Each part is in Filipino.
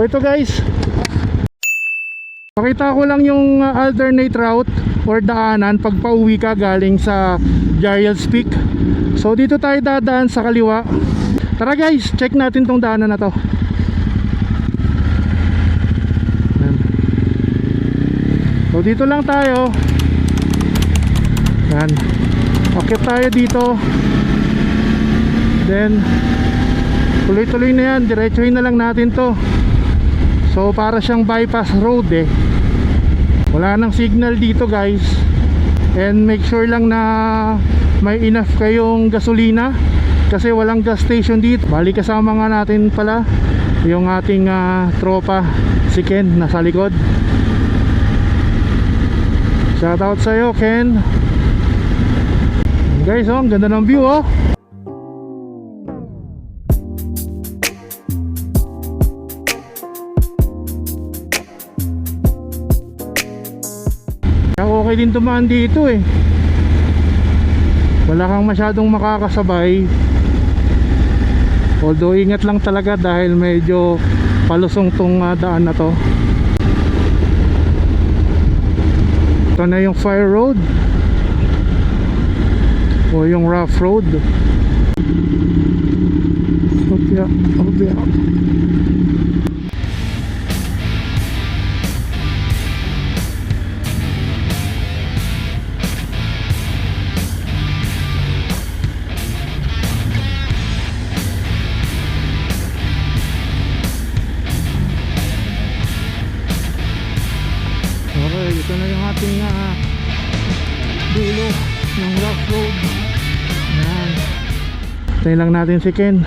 So ito guys, pakita ko lang yung alternate route or daanan pag pauwi ka galing sa Giles Peak. So dito tayo dadaan sa kaliwa. Tara guys, check natin tong daanan na to. So dito lang tayo. Yan. Akit tayo dito. Then tuloy-tuloy na yan, diretsuhin na lang natin to. So para siyang bypass road eh. Wala nang signal dito guys. And make sure lang na may enough kayong gasolina, kasi walang gas station dito. Bali kasama nga natin pala yung ating tropa, si Ken, nasa likod. Shoutout sa'yo Ken. Guys, oh, ang ganda ng view oh. Okay din dumaan dito eh. Wala kang masyadong makakasabay. Although ingat lang talaga dahil medyo palusong tong daan na to. Ito na yung fire road o yung rough road. Okay. Ito na yung ating dulo ng rough road. Yan. Tayo lang natin si Ken.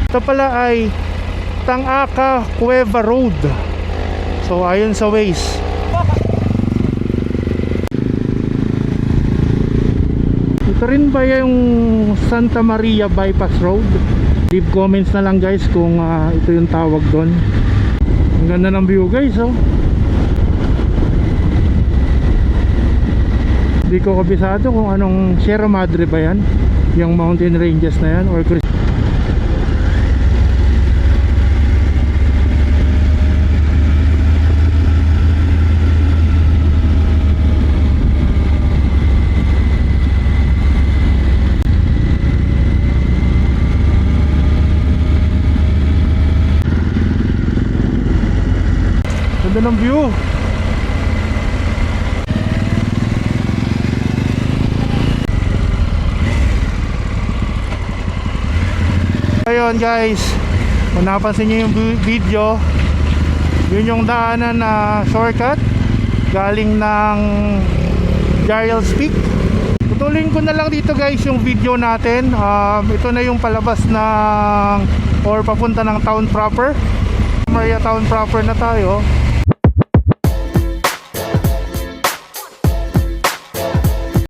Ito pala ay Tangaka Cueva Road. So ayon sa Waze. Ito rin ba yung Santa Maria Bypass Road? Leave comments na lang guys kung ito yung tawag doon. Ang ganda ng view guys oh. Hindi ko kabisado kung anong Sierra Madre ba yan, yung mountain ranges na yan, or ganda ng view. Ayun guys, kung napansin nyo yung video, yun yung daanan na shortcut galing ng Giles Peak. Tutuloyin ko na lang dito guys yung video natin. Ito na yung palabas ng or papunta ng town proper, Maria town proper na tayo.